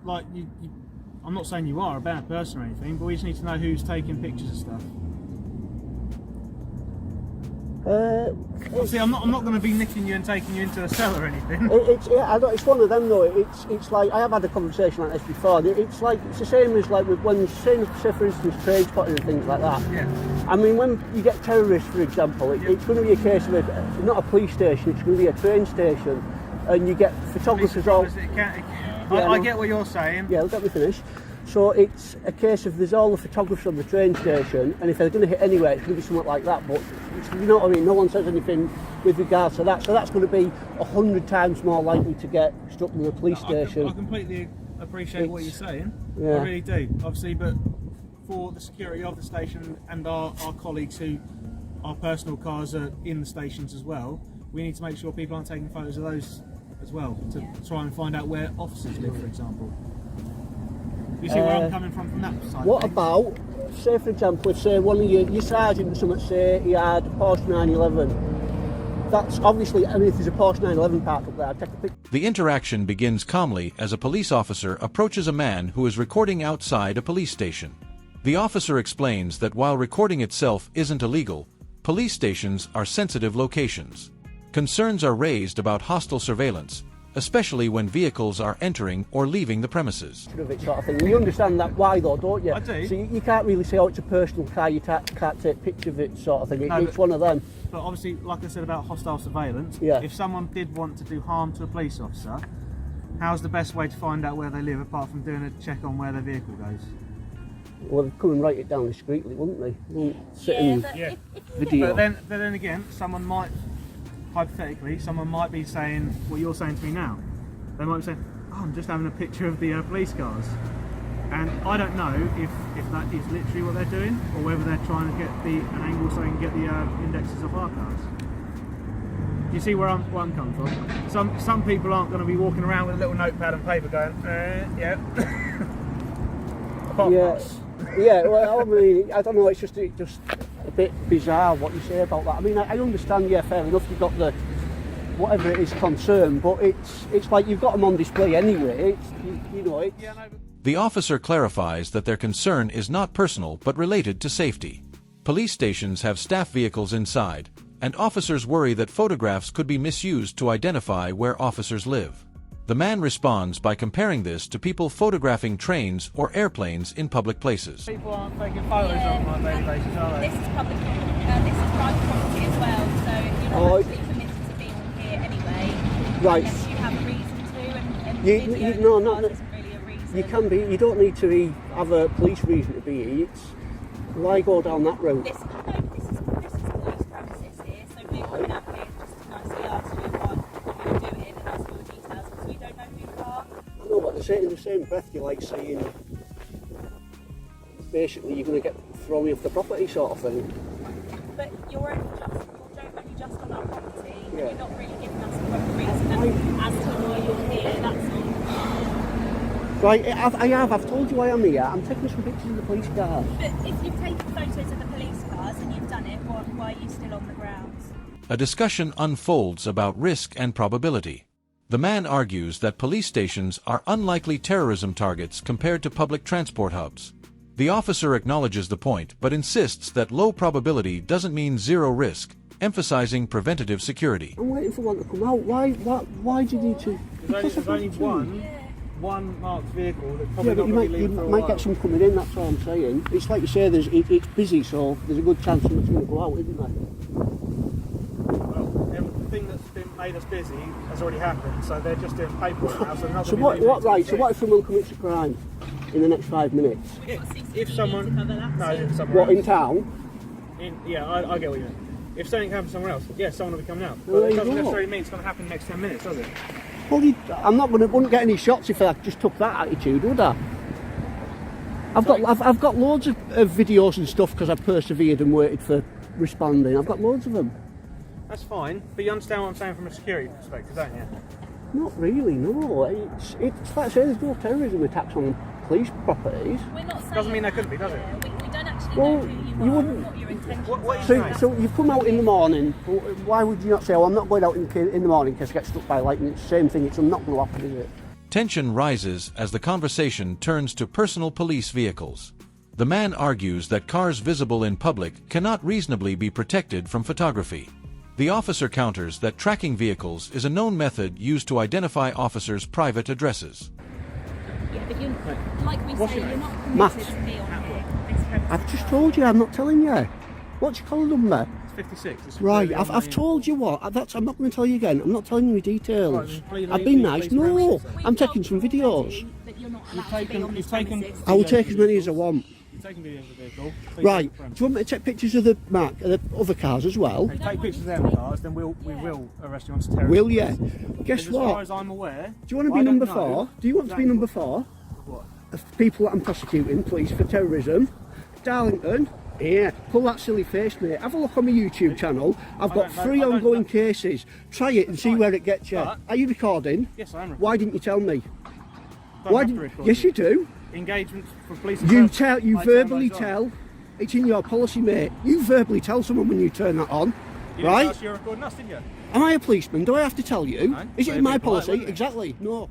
like, I'm not saying you are a bad person or anything, but we just need to know who's taking pictures of stuff. Obviously, I'm not going to be nicking you and taking you into a cell or anything. It's one of them though. It's like, I have had a conversation like this before. It's the same as like with when, say for instance, train spotting and things like that. Yeah. I mean, when you get terrorists, for example, it's going to be a case of not a police station. It's going to be a train station, and you get photographers all. I get what you're saying. Yeah, let me finish. So it's a case of there's all the photographers on the train station, and if they're going to hit anywhere, it's going to be something like that. But you know what I mean? No one says anything with regards to that. So that's going to be 100 times more likely to get struck than a police station. I completely appreciate what you're saying. Yeah. I really do. Obviously, but for the security of the station and our colleagues who our personal cars are in the stations as well, we need to make sure people aren't taking photos of those as well to try and find out where officers live, for example. You see where I'm coming from that side? What about, say for example, if say one of your sergeant or something, say he had a Porsche 911, that's obviously, I mean, if there's a Porsche 911 parked up there, I'd take a picture. The interaction begins calmly as a police officer approaches a man who is recording outside a police station. The officer explains that while recording itself isn't illegal, police stations are sensitive locations. Concerns are raised about hostile surveillance, especially when vehicles are entering or leaving the premises. Sort of thing. You understand that why though, don't you? I do. So you can't really say, oh, it's a personal car, you can't take picture of it sort of thing. It's one of them. But obviously, like I said about hostile surveillance, if someone did want to do harm to a police officer, how's the best way to find out where they live apart from doing a check on where their vehicle goes? Well, they'd come and write it down discreetly, wouldn't they? Wouldn't sit and video. But then again, someone might, hypothetically, someone might be saying what you're saying to me now. They might be saying, oh, I'm just having a picture of the police cars. And I don't know if that is literally what they're doing, or whether they're trying to get an angle so they can get the indexes of our cars. Do you see where I'm coming from? Some people aren't going to be walking around with a little notepad and paper going, yeah. Well, I mean, I don't know, it's just a bit bizarre what you say about that. I mean, I understand, yeah, fair enough, you've got the, whatever it is, concern, but it's like you've got them on display anyway, you know it. The officer clarifies that their concern is not personal but related to safety. Police stations have staff vehicles inside, and officers worry that photographs could be misused to identify where officers live. The man responds by comparing this to people photographing trains or airplanes in public places. People aren't taking photos on a daily basis, are they? This is public, this is private property as well, so you're not actually permitted to be on here anyway. Right. Unless you have a reason to, and video isn't really a reason. You can be, you don't need to have a police reason to be here. Why go down that road? This is police premises here, so we're coming up here just to nicely ask you what you're doing and ask you all the details because we don't know who you are. I know, but in the same breath you're like saying basically you're going to get thrown off the property sort of thing. But you're only just on our property and you're not really giving us a proper reason as to why you're here, that's all. Right, I've told you why I'm here. I'm taking some pictures of the police cars. But if you've taken photos of the police cars and you've done it, why are you still on the grounds? A discussion unfolds about risk and probability. The man argues that police stations are unlikely terrorism targets compared to public transport hubs. The officer acknowledges the point but insists that low probability doesn't mean zero risk, emphasizing preventative security. I'm waiting for one to come out. Why do you need to? There's only one marked vehicle that's probably not going to be leaving for a you might while. get some coming in, that's all I'm saying. It's like you say, it's busy, so there's a good chance something's going to go out, isn't there? Well, everything that's been made us busy has already happened, so they're just doing paperwork now. So what if someone commits a crime in the next 5 minutes? If someone, What, in town? I get what you mean. If something happens somewhere else, someone will be coming out. Well, But it doesn't necessarily mean it's going to happen in the next 10 minutes, does it? Well, wouldn't get any shots if I just took that attitude, would I? I've got loads of videos and stuff because I've persevered and waited for responding. I've got loads of them. That's fine, but you understand what I'm saying from a security perspective, don't you? Not really, no. It's like I say, there's no terrorism attacks on police properties. We're not saying Doesn't mean there couldn't be, does it? We don't actually know who you are and what your intentions are. So you've come out in the morning. Why would you not say, "Oh, I'm not going out in the morning because I get struck by lightning"? It's the same thing. I'm not going to happen, is it? Tension rises as the conversation turns to personal police vehicles. The man argues that cars visible in public cannot reasonably be protected from photography. The officer counters that tracking vehicles is a known method used to identify officers' private addresses. Yeah, but you, like we say, you're not Matt. permitted to be on here. This premises. I've just told you, I'm not telling you. What's your collar number? It's 56. It's Right, completely I've on told you what. I'm not going to tell you again. I'm not telling you the details. Right, then please I've leave been the nice. police No, premises. I'm taking some videos. That you're not You've allowed to be on this you've taken. premises. I will take as many as I want. You've taken video of the vehicle. Please Right, leave the do premises. you want me to take pictures of the other cars as well? If you take pictures of them cars, then we will arrest you on terrorism. Will you? Guess As far what? as I'm aware. Do you want to be I don't number know 4? Do you want to be exactly number 4 What? of people that I'm prosecuting, please, for terrorism? Darlington, yeah, pull that silly face, mate. Have a look on my YouTube channel. I've got don't know- 3 I don't ongoing know. cases. Try it and see fine. where it gets you. But- Are you recording? Yes, I am. Why didn't you tell me? Don't Why have to didn't? record Yes, you. you do. Engagement for police. You and tell. You I turn verbally those on. tell. It's in your policy, mate. You verbally tell someone when you turn that on, You didn't right? tell us you were recording us, didn't you? Am I a policeman? Do I have to tell you? No. Is it They'd in my be polite, policy? wouldn't they? Exactly. No.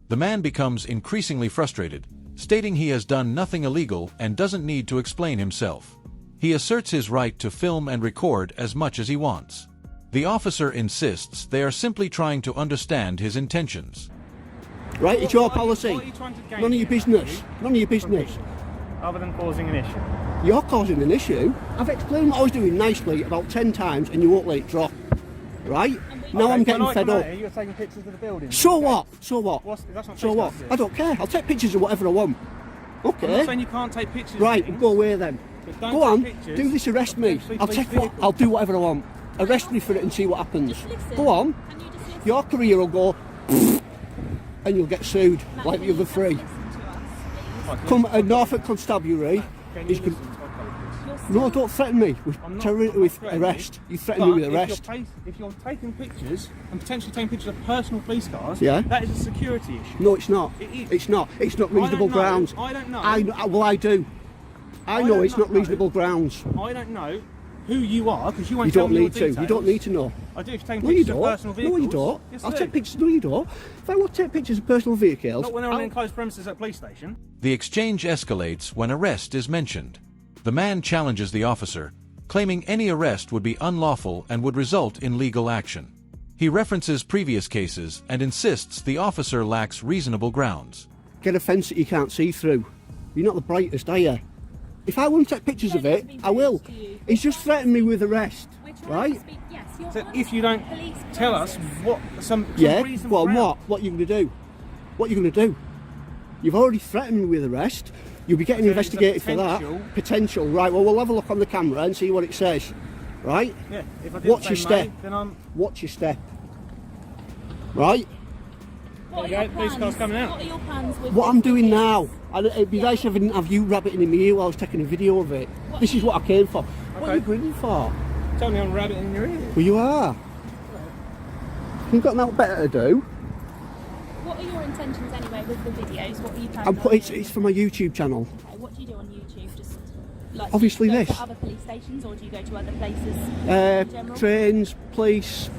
The man becomes increasingly frustrated, stating he has done nothing illegal and doesn't need to explain himself. He asserts his right to film and record as much as he wants. The officer insists they are simply trying to understand his intentions. Right, it's your What are you- policy. what are you trying to gain None of your here, business. actually? None of your business. Other than causing an issue. You're causing an issue. I've explained what I was doing nicely about 10 times and you won't let it drop. Right? Now I'm getting fed up. You're taking pictures of the building. So what? So what? That's not So what? trespassing. I don't care. I'll take pictures of whatever I want. I'm not Okay. saying you can't take pictures. of Right, things, go away then. but don't Go take on. pictures Do this, arrest of me. potentially I'll police take what vehicles. I'll do whatever I want. Arrest me for it and see what happens. Just listen. Go on. Can you just listen? Your career will go and you'll get sued Matt, like can the you other just 3. listen to us, please? Right, Come Norfolk Constabulary. Can He's you good. listen to our colleagues? You're still- No, don't threaten me with I'm not with threatening arrest. You threaten But me with if arrest. if you're taking pictures and potentially taking pictures of personal police cars, Yeah. that is a security issue. No, it's not. It is. It's not. It's not I don't reasonable know. grounds. I don't know. Well, I do. I know don't it's not know. reasonable grounds. I don't know who you are because you won't You tell don't me your need to. You details. don't need to know. I do if you're taking No, you pictures of don't. personal vehicles. No, you don't. Yes, I'll I take do. pictures. No, you don't. If I want to take pictures of personal vehicles, Not when they're on I'll- enclosed premises at a police station. The exchange escalates when arrest is mentioned. The man challenges the officer, claiming any arrest would be unlawful and would result in legal action. He references previous cases and insists the officer lacks reasonable grounds. get a fence that you can't see through. You're not the brightest, are you? If I want to take pictures of it, I will. He's just threatened me with arrest, We're trying to right? speak- yes, you're So on if you don't police tell us premises. what some Yeah. reasonable Well, ground- what are you going to do? What are you going to do? You've already threatened me with arrest. You'll be getting So there's a investigated for that. Potential. Right. Well, we'll have a look on the camera and see what it says. Right. Yeah. If I didn't Watch say your step. May, then I'm. Watch your step. Right. What are There your you go, police plans? car's coming out. What are your plans with What this I'm doing video? now. It'd be nice if I didn't have you rabbiting in my ear while I was taking a video of it. This is what I came for. What are you Okay. grinning for? Tell me I'm a rabbit in your ear. Well, you are. You've got nothing better to do. What are your intentions anyway with the videos? What are you planning I'm on put, it's, doing? it's for my YouTube channel. Okay, what do you do on YouTube? Just like Obviously do you go this. to other police stations, or do you go to other places in general? Trains, police,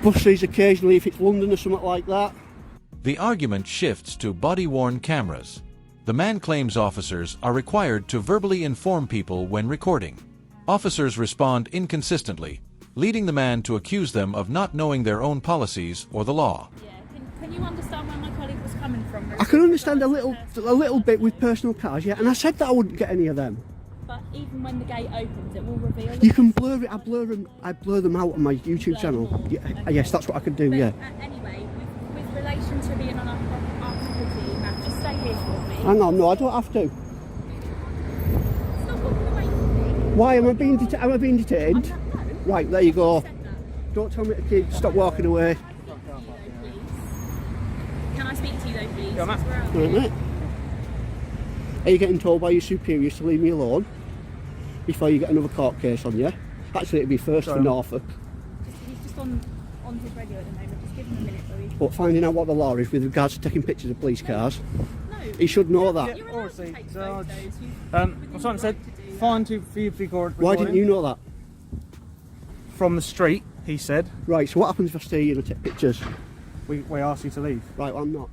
buses occasionally if it's London or something like that. The argument shifts to body-worn cameras. The man claims officers are required to verbally inform people when recording. Officers respond inconsistently, leading the man to accuse them of not knowing their own policies or the law. Yeah. Can you understand where my colleague was coming from? I can understand a little bit with personal cars, yeah, and I said that I wouldn't get any of them. But even when the gate opens, it will reveal. You the can person. blur it. I blur them out on my YouTube Blur channel. them all, Yeah, okay. yes, that's what I can do. But, Yeah. Anyway, with relation to being on our property, Matt, just stay here for me. Hang on, no, I don't have to. Stop walking away from me. Why am I being detained? No. Right, there you go. Said that. Don't tell me to keep stop walking away. Can I speak to you though, please? Yeah, Matt. We're out. Right, mate. Are you getting told by your superiors to leave me alone before you get another court case on you? Actually, it'd be first for Norfolk. He's just on his radio at the moment. Just give him a minute, Louis. But finding out what the law is with regards to taking pictures of police cars, No. he should know that. You're Or allowed to see, take so photos. I'm trying to say, fine for you to record. Why didn't you know that? From the street, he said. Right, so what happens if I stay here and take pictures? we ask you to leave. Right, well, I'm not.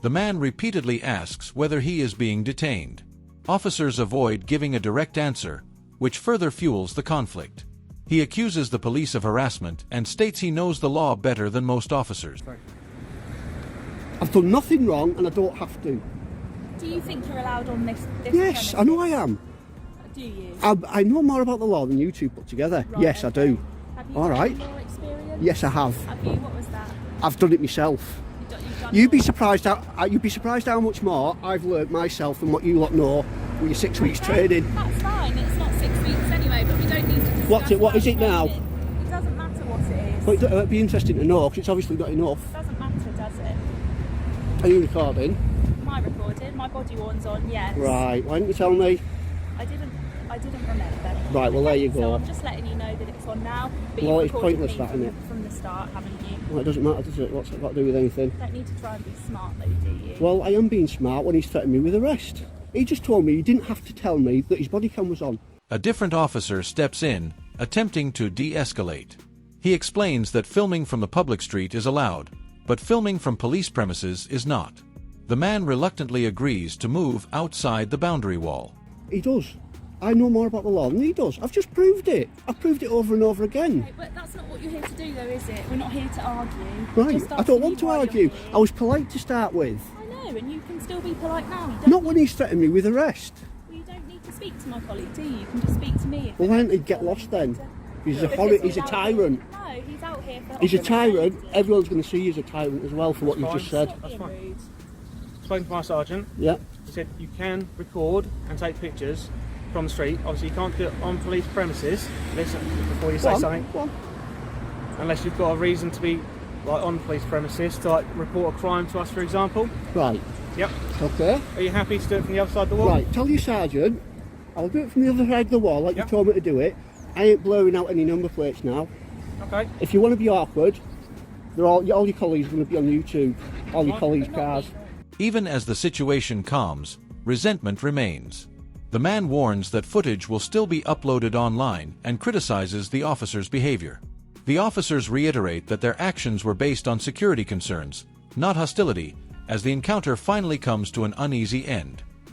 The man repeatedly asks whether he is being detained. Officers avoid giving a direct answer, which further fuels the conflict. He accuses the police of harassment and states he knows the law better than most officers. Sorry. I've done nothing wrong and I don't have to. Do you think you're allowed on this Yes, premises? I know I am. Do you? I know more about the law than you two put together. Right, Yes, I okay. do. Have you All done right. more experience? Yes, I have. Have you? What was that? I've done it myself. You've done You'd be more? surprised how much more I've learnt myself than what you lot know with your 6 weeks training. That's fine. It's not 6 weeks anyway, but we don't need to discuss What's it? What that is it now? training. It doesn't matter what it is. But it'd be interesting to know because it's obviously not enough. It doesn't matter, does it? Are you recording? My recording, my body warn's on, yes. Right. Why didn't you tell me? I didn't remember. Right, well, there you So go. I'm just letting you know that it's on now. But Well, you've it's recorded pointless me that, from, isn't it? from the start, haven't you? Well, it doesn't matter, does it? What's it got to do with anything? You don't need to try and be smart though, do you? Well, I am being smart when he's threatened me with arrest. He just told me he didn't have to tell me that his body cam was on. A different officer steps in, attempting to de-escalate. He explains that filming from the public street is allowed, but filming from police premises is not. The man reluctantly agrees to move outside the boundary wall. He does. I know more about the law than he does. I've just proved it. I've proved it over and over again. Okay, but that's not what you're here to do though, is it? We're not here to argue. Right, Just I asking don't you want to why you're argue. here. I was polite to start with. I know, and you can still be polite now. You don't Not when he's threatened me with arrest. Well, you don't need to speak to my colleague, do you? You can just speak to me. If Well, it why don't makes he you get feel lost any then? better. He's a Because horrid, he's a out tyrant. Here, no, he's out here for He's a offering tyrant. safety. Everyone's going to see you as a tyrant as well for what you've just said. Stop being That's fine. rude. Spoken to my sergeant. Yeah. He said you can record and take pictures from the street. Obviously, you can't do it on police premises. Listen before you say Go on, something, go on. unless you've got a reason to be like on police premises to like report a crime to us, for example. Right. Yep. Okay. Are you happy to do it from the other side of the wall? Right. Tell your sergeant I'll do it from the other side of the wall like Yep. you told me to do it. I ain't blurring out any number plates now. Okay. If you want to be awkward, all your colleagues are going to be on YouTube. All your Right. colleagues' cars. Even as the situation calms, resentment remains. The man warns that footage will still be uploaded online and criticizes the officer's behavior. The officers reiterate that their actions were based on security concerns, not hostility, as the encounter finally comes to an uneasy end.